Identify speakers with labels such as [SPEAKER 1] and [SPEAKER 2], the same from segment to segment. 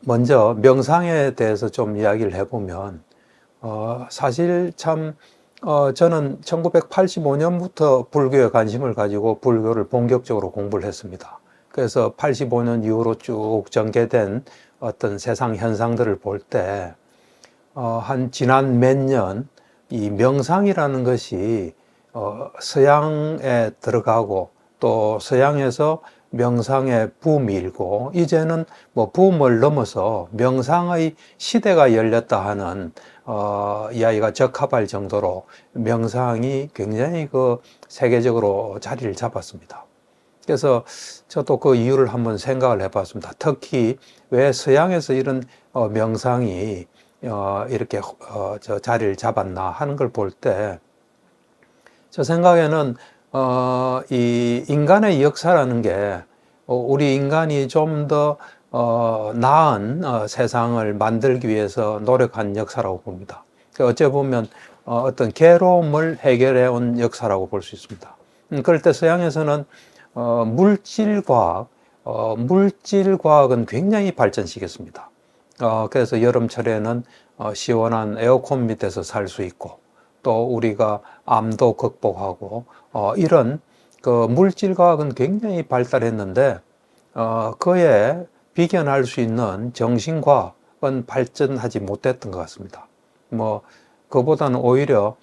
[SPEAKER 1] 먼저 명상에 대해서 좀 이야기를 해보면, 사실 참, 저는 1985년부터 불교에 관심을 가지고 불교를 본격적으로 공부를 했습니다. 그래서 85년 이후로 쭉 전개된 어떤 세상 현상들을 볼 때, 한 지난 몇 년, 이 명상이라는 것이, 서양에 들어가고 또 서양에서 명상의 붐이 일고, 이제는 뭐 붐을 넘어서 명상의 시대가 열렸다 하는, 이야기가 적합할 정도로 명상이 굉장히 그 세계적으로 자리를 잡았습니다. 그래서 저도 그 이유를 한번 생각을 해봤습니다. 특히 왜 서양에서 이런 명상이 이렇게 저 자리를 잡았나 하는 걸 볼 때, 저 생각에는 이 인간의 역사라는 게 우리 인간이 좀 더 나은 세상을 만들기 위해서 노력한 역사라고 봅니다. 어째 보면 어떤 괴로움을 해결해 온 역사라고 볼 수 있습니다. 그럴 때 서양에서는 물질과학, 물질과학은 굉장히 발전시켰습니다. 그래서 여름철에는 시원한 에어컨 밑에서 살 수 있고, 또 우리가 암도 극복하고, 이런 그 물질과학은 굉장히 발달했는데, 그에 비견할 수 있는 정신과학은 발전하지 못했던 것 같습니다. 뭐, 그보다는 오히려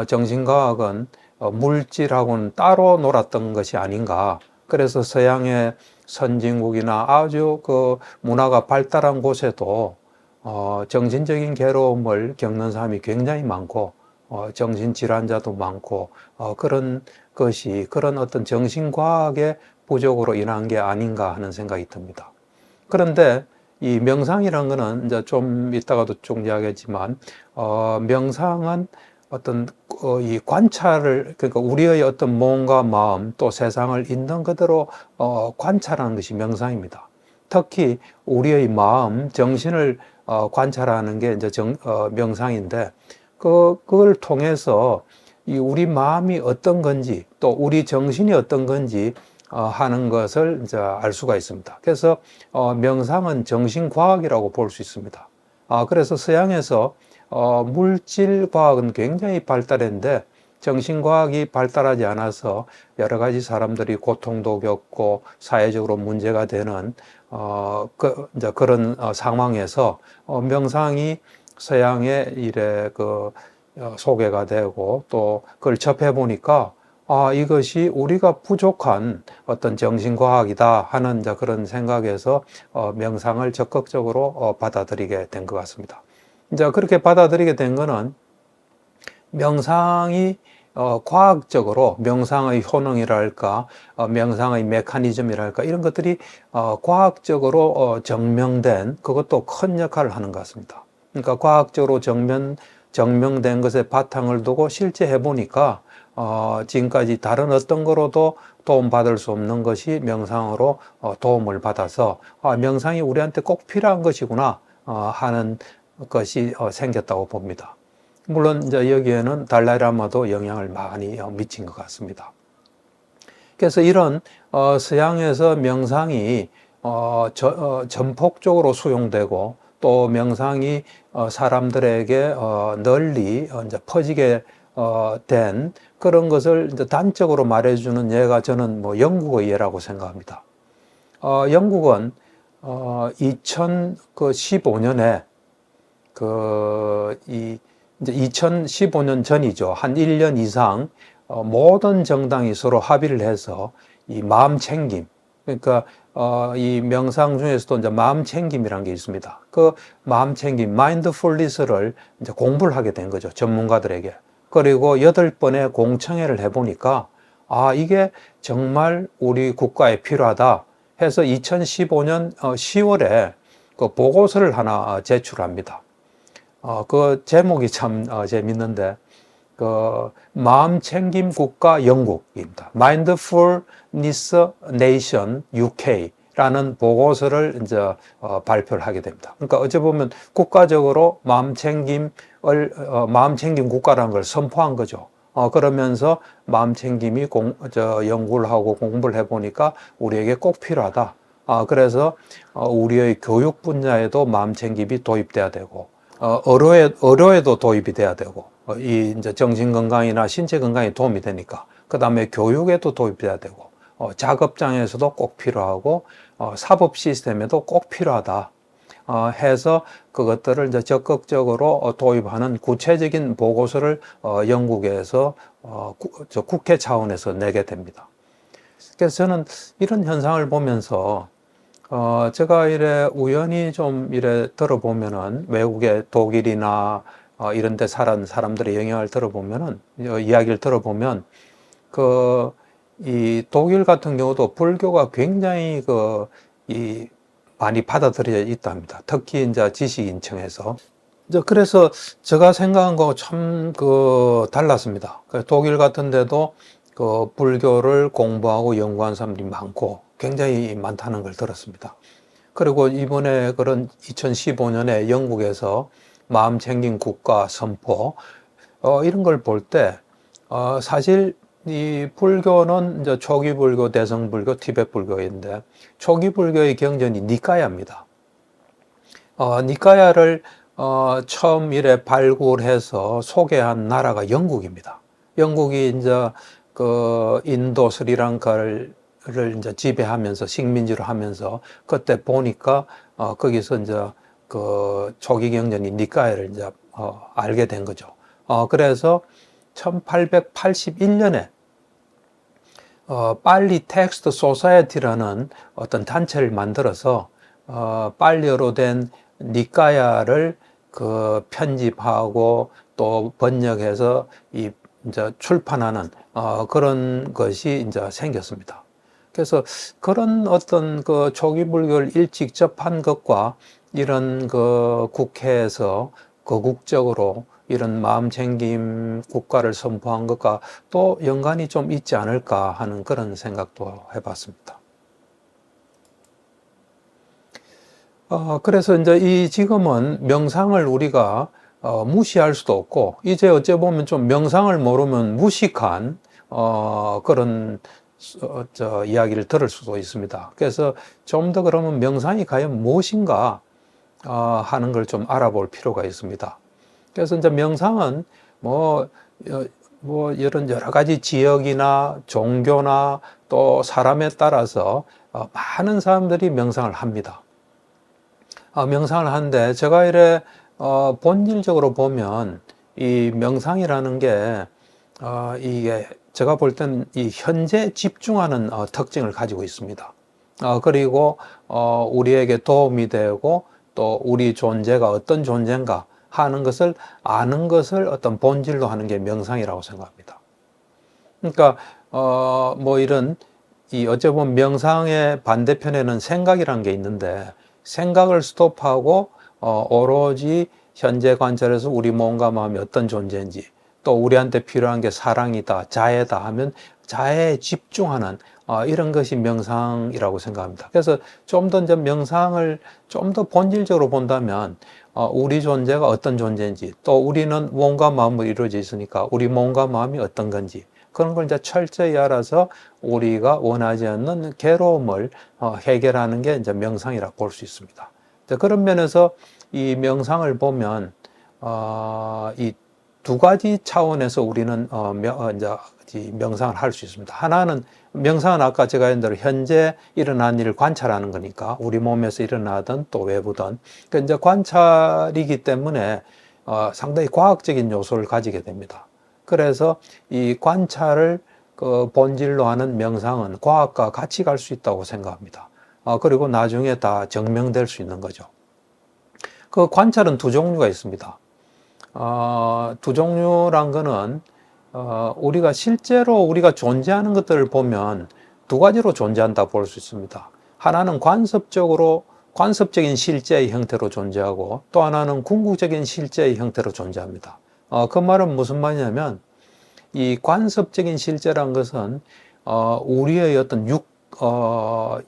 [SPEAKER 1] 정신과학은 물질하고는 따로 놀았던 것이 아닌가. 그래서 서양의 선진국이나 아주 그 문화가 발달한 곳에도 정신적인 괴로움을 겪는 사람이 굉장히 많고, 정신질환자도 많고, 그런 것이 그런 어떤 정신과학의 부족으로 인한 게 아닌가 하는 생각이 듭니다. 그런데 이 명상이라는 거는 이제 좀 이따가도 좀 이야기하겠지만, 명상은 어떤 이 관찰을, 그러니까 우리의 어떤 몸과 마음 또 세상을 있는 그대로 관찰하는 것이 명상입니다. 특히 우리의 마음, 정신을 관찰하는 게 이제 명상인데, 그걸 통해서 이 우리 마음이 어떤 건지 또 우리 정신이 어떤 건지 하는 것을 이제 알 수가 있습니다. 그래서 명상은 정신과학이라고 볼 수 있습니다. 그래서 서양에서 물질과학은 굉장히 발달했는데 정신과학이 발달하지 않아서 여러 가지 사람들이 고통도 겪고 사회적으로 문제가 되는 이제 그런 상황에서 명상이 서양의 일에 소개가 되고 또 그걸 접해 보니까 이것이 우리가 부족한 어떤 정신과학이다 하는 이제 그런 생각에서 명상을 적극적으로 받아들이게 된 것 같습니다. 이제 그렇게 받아들이게 된 거는 명상이 과학적으로 명상의 효능이랄까, 명상의 메커니즘이랄까, 이런 것들이 과학적으로 증명된 그것도 큰 역할을 하는 것 같습니다. 그러니까 과학적으로 증명된 것에 바탕을 두고 실제 해보니까 지금까지 다른 어떤 거로도 도움받을 수 없는 것이 명상으로 도움을 받아서 명상이 우리한테 꼭 필요한 것이구나 하는 것이 생겼다고 봅니다. 물론 이제 여기에는 달라이라마도 영향을 많이 미친 것 같습니다. 그래서 이런 서양에서 명상이 전폭적으로 수용되고 또 명상이 사람들에게 널리 이제 퍼지게 된 그런 것을 이제 단적으로 말해주는 예가 저는 뭐 영국의 예라고 생각합니다. 영국은 2015년에 이제 2015년 전이죠. 한 1년 이상 모든 정당이 서로 합의를 해서 이 마음 챙김, 그러니까 이 명상 중에서도 이제 마음 챙김이라는 게 있습니다. 그 마음 챙김, 마인드풀니스를 이제 공부를 하게 된 거죠. 전문가들에게. 그리고 8번의 공청회를 해보니까 이게 정말 우리 국가에 필요하다 해서 2015년 10월에 그 보고서를 하나 제출합니다. 그 제목이 참 재밌는데, 마음 챙김 국가 영국입니다. Mindfulness Nation UK라는 보고서를 이제 발표를 하게 됩니다. 그러니까 어찌 보면 국가적으로 마음 챙김 국가라는 걸 선포한 거죠. 그러면서 마음 챙김이 연구를 하고 공부를 해보니까 우리에게 꼭 필요하다. 그래서 우리의 교육 분야에도 마음챙김이 도입돼야 되고, 의료에도 도입이 돼야 되고, 이 이제 정신건강이나 신체건강에 도움이 되니까. 그 다음에 교육에도 도입돼야 되고, 작업장에서도 꼭 필요하고, 사법 시스템에도 꼭 필요하다. 해서 그것들을 이제 적극적으로 도입하는 구체적인 보고서를 영국에서 국회 차원에서 내게 됩니다. 그래서 저는 이런 현상을 보면서 제가 이래 우연히 좀 이래 들어보면은 외국의 독일이나 이런 데 살은 사람들의 영향을 들어보면은 이야기를 들어보면 이 독일 같은 경우도 불교가 굉장히 이 많이 받아들여져 있답니다. 특히 이제 지식인층에서. 그래서 제가 생각한 거 참 달랐습니다. 독일 같은 데도 불교를 공부하고 연구한 사람들이 많고 굉장히 많다는 걸 들었습니다. 그리고 이번에 그런 2015년에 영국에서 마음 챙긴 국가 선포, 이런 걸 볼 때, 사실 이 불교는 이제 초기 불교, 대성 불교, 티베트 불교인데, 초기 불교의 경전이 니까야입니다. 니까야를 처음 이래 발굴해서 소개한 나라가 영국입니다. 영국이 이제 인도, 스리랑카를 이제 지배하면서 식민지로 하면서 그때 보니까 거기서 이제 초기 경전이 니까야를 이제 알게 된 거죠. 그래서 1881년에 빨리 텍스트 소사이어티라는 어떤 단체를 만들어서 빨리어로 된 니까야를 편집하고 또 번역해서 이제 출판하는 그런 것이 이제 생겼습니다. 그래서 그런 어떤 초기 불교를 일찍 접한 것과 이런 국회에서 거국적으로 이런 마음챙김 국가를 선포한 것과 또 연관이 좀 있지 않을까 하는 그런 생각도 해봤습니다. 그래서 이제 지금은 명상을 우리가 무시할 수도 없고, 이제 어째 보면 좀 명상을 모르면 무식한 그런 이야기를 들을 수도 있습니다. 그래서 좀 더 그러면 명상이 과연 무엇인가 하는 걸 좀 알아볼 필요가 있습니다. 그래서 이제 명상은 이런 여러 가지 지역이나 종교나 또 사람에 따라서 많은 사람들이 명상을 합니다. 명상을 하는데 제가 이래 본질적으로 보면 이 명상이라는 게 이게 제가 볼 때는 이 현재 집중하는 특징을 가지고 있습니다. 그리고 우리에게 도움이 되고 또 우리 존재가 어떤 존재인가 하는 것을 아는 것을 어떤 본질로 하는 게 명상이라고 생각합니다. 그러니까 이런 어째 보면 명상의 반대편에는 생각이라는 게 있는데 생각을 스톱하고 오로지 현재 관찰에서 우리 몸과 마음이 어떤 존재인지 또 우리한테 필요한 게 사랑이다, 자애다 하면 자애에 집중하는 이런 것이 명상이라고 생각합니다. 그래서 좀 더 이제 명상을 좀 더 본질적으로 본다면 우리 존재가 어떤 존재인지 또 우리는 몸과 마음으로 이루어져 있으니까 우리 몸과 마음이 어떤 건지 그런 걸 이제 철저히 알아서 우리가 원하지 않는 괴로움을 해결하는 게 이제 명상이라고 볼 수 있습니다. 그런 면에서 이 명상을 보면 이 두 가지 차원에서 우리는 이제 명상을 할 수 있습니다. 하나는 명상은 아까 제가 했던 대로 현재 일어난 일을 관찰하는 거니까 우리 몸에서 일어나든 또 외부든 이제 관찰이기 때문에 상당히 과학적인 요소를 가지게 됩니다. 그래서 이 관찰을 본질로 하는 명상은 과학과 같이 갈 수 있다고 생각합니다. 그리고 나중에 다 증명될 수 있는 거죠. 관찰은 두 종류가 있습니다. 두 종류란 거는 우리가 실제로 우리가 존재하는 것들을 보면 두 가지로 존재한다 볼 수 있습니다. 하나는 관습적인 실제의 형태로 존재하고 또 하나는 궁극적인 실제의 형태로 존재합니다. 그 말은 무슨 말이냐면 이 관습적인 실제란 것은 우리의 어떤 육감,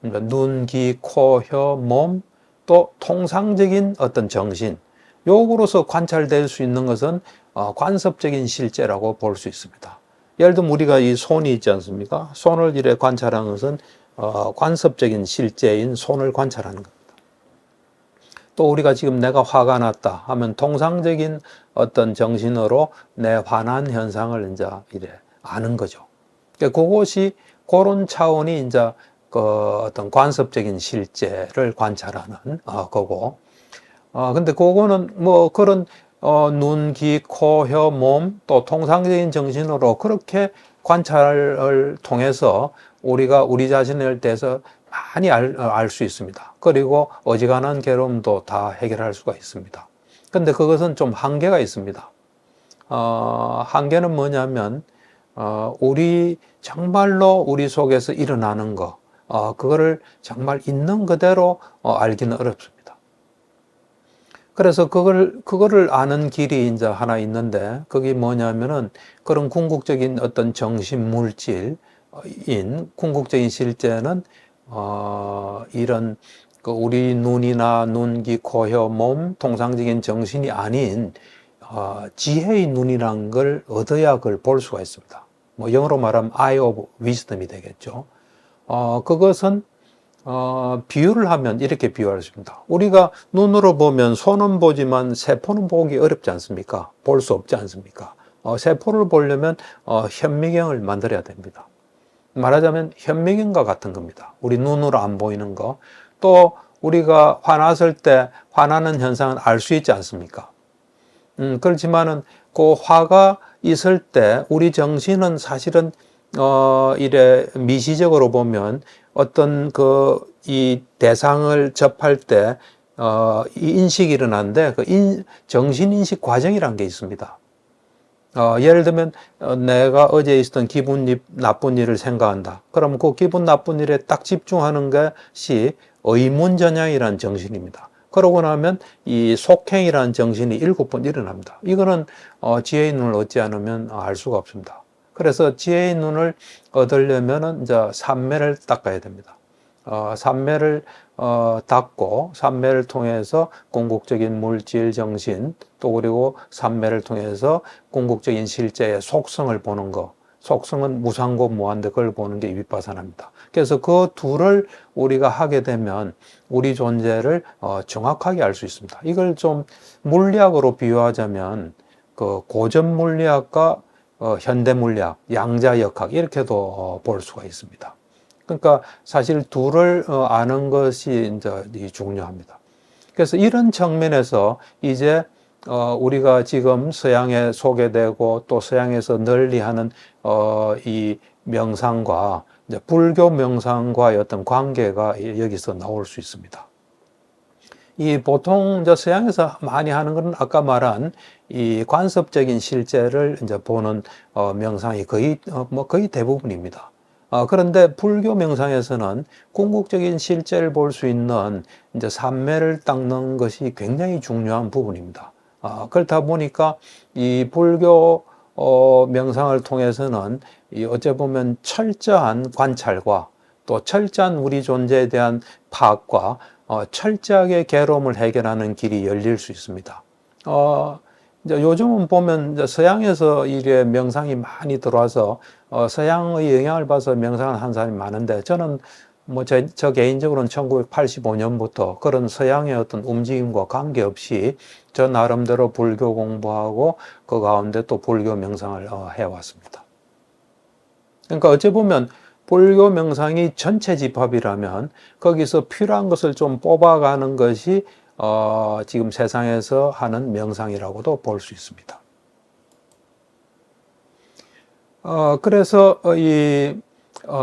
[SPEAKER 1] 그러니까 눈, 귀, 코, 혀, 몸, 또 통상적인 어떤 정신, 요구로서 관찰될 수 있는 것은 관습적인 실제라고 볼 수 있습니다. 예를 들면 우리가 이 손이 있지 않습니까? 손을 이래 관찰하는 것은 관습적인 실제인 손을 관찰하는 겁니다. 또 우리가 지금 내가 화가 났다 하면 통상적인 어떤 정신으로 내 화난 현상을 이제 이래 아는 거죠. 그러니까 그것이 그런 차원이 이제 그 어떤 관습적인 실제를 관찰하는 거고. 근데 그거는 뭐 그런 눈, 귀, 코, 혀, 몸 또 통상적인 정신으로 그렇게 관찰을 통해서 우리가 우리 자신에 대해서 많이 알 수 있습니다. 그리고 어지간한 괴로움도 다 해결할 수가 있습니다. 근데 그것은 좀 한계가 있습니다. 한계는 뭐냐면 우리 정말로 우리 속에서 일어나는 거, 그거를 정말 있는 그대로 알기는 어렵습니다. 그래서 그거를 아는 길이 이제 하나 있는데, 그게 뭐냐면은 그런 궁극적인 어떤 정신 물질인 궁극적인 실제는, 이런 그 우리 눈이나 눈, 귀, 코, 혀, 몸, 통상적인 정신이 아닌, 지혜의 눈이란 걸 얻어야 그걸 볼 수가 있습니다. 뭐 영어로 말하면 eye of wisdom이 되겠죠. 그것은 비유를 하면 이렇게 비유할 수 있습니다. 우리가 눈으로 보면 손은 보지만 세포는 보기 어렵지 않습니까? 볼 수 없지 않습니까? 세포를 보려면 현미경을 만들어야 됩니다. 말하자면 현미경과 같은 겁니다. 우리 눈으로 안 보이는 거. 또 우리가 화났을 때 화나는 현상은 알 수 있지 않습니까? 그렇지만은 그 화가 있을 때 우리 정신은 사실은 이래 미시적으로 보면 어떤 이 대상을 접할 때 이 인식이 일어나는데 정신인식 과정이라는 게 있습니다. 예를 들면 내가 어제 있었던 기분 나쁜 일을 생각한다. 그러면 그 기분 나쁜 일에 딱 집중하는 것이 의문전향이라는 정신입니다. 그러고 나면 이 속행이라는 정신이 7번 일어납니다. 이거는 지혜의 눈을 얻지 않으면 알 수가 없습니다. 그래서 지혜의 눈을 얻으려면 이제 삼매를 닦아야 됩니다. 삼매를 닦고 삼매를 통해서 궁극적인 물질 정신 또 그리고 삼매를 통해서 궁극적인 실제의 속성을 보는 거. 속성은 무상고 무한대 그걸 보는 게 위파사나입니다. 그래서 그 둘을 우리가 하게 되면 우리 존재를 정확하게 알 수 있습니다. 이걸 좀 물리학으로 비유하자면 그 고전 물리학과 현대 물리학, 양자역학 이렇게도 볼 수가 있습니다. 그러니까 사실 둘을 아는 것이 이제 중요합니다. 그래서 이런 측면에서 이제 우리가 지금 서양에 소개되고 또 서양에서 널리 하는 이 명상과 이제 불교 명상과의 어떤 관계가 여기서 나올 수 있습니다. 이 보통 이제 서양에서 많이 하는 것은 아까 말한 이 관습적인 실제를 이제 보는 명상이 거의 대부분입니다. 그런데 불교 명상에서는 궁극적인 실제를 볼 수 있는 이제 삼매를 닦는 것이 굉장히 중요한 부분입니다. 그렇다 보니까 이 불교 명상을 통해서는 어째 보면 철저한 관찰과 또 철저한 우리 존재에 대한 파악과 철저하게 괴로움을 해결하는 길이 열릴 수 있습니다. 이제 요즘은 보면 이제 서양에서 이래 명상이 많이 들어와서 서양의 영향을 받아서 명상을 한 사람이 많은데 저는 뭐 저 개인적으로는 1985년부터 그런 서양의 어떤 움직임과 관계없이 저 나름대로 불교 공부하고 그 가운데 또 불교 명상을 해왔습니다. 그러니까 어찌 보면 불교 명상이 전체 집합이라면 거기서 필요한 것을 좀 뽑아가는 것이 지금 세상에서 하는 명상이라고도 볼 수 있습니다. 그래서 이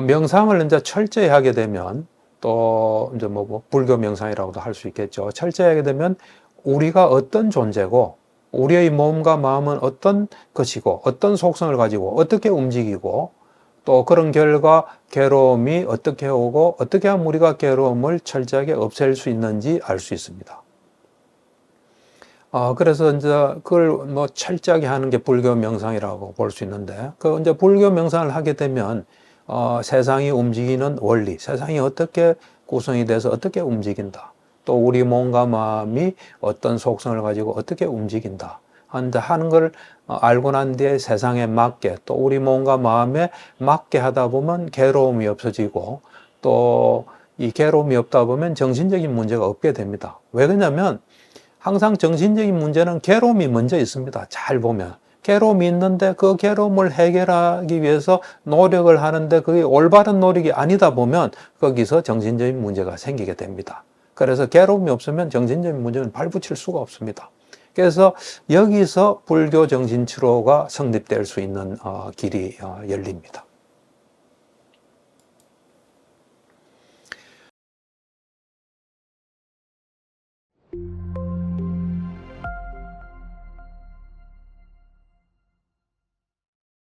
[SPEAKER 1] 명상을 이제 철저히 하게 되면 또 이제 뭐 불교 명상이라고도 할 수 있겠죠. 철저히 하게 되면 우리가 어떤 존재고 우리의 몸과 마음은 어떤 것이고 어떤 속성을 가지고 어떻게 움직이고 또 그런 결과 괴로움이 어떻게 오고 어떻게 하면 우리가 괴로움을 철저하게 없앨 수 있는지 알 수 있습니다. 그래서 이제 그걸 뭐 철저하게 하는 게 불교 명상이라고 볼 수 있는데, 그 이제 불교 명상을 하게 되면 세상이 움직이는 원리, 세상이 어떻게 구성이 돼서 어떻게 움직인다. 또 우리 몸과 마음이 어떤 속성을 가지고 어떻게 움직인다. 하는 걸 알고 난 뒤에 세상에 맞게 또 우리 몸과 마음에 맞게 하다 보면 괴로움이 없어지고 또 이 괴로움이 없다 보면 정신적인 문제가 없게 됩니다. 왜 그러냐면 항상 정신적인 문제는 괴로움이 먼저 있습니다. 잘 보면. 괴로움이 있는데 그 괴로움을 해결하기 위해서 노력을 하는데 그게 올바른 노력이 아니다 보면 거기서 정신적인 문제가 생기게 됩니다. 그래서 괴로움이 없으면 정신적인 문제는 발붙일 수가 없습니다. 그래서 여기서 불교 정신치료가 성립될 수 있는 길이 열립니다.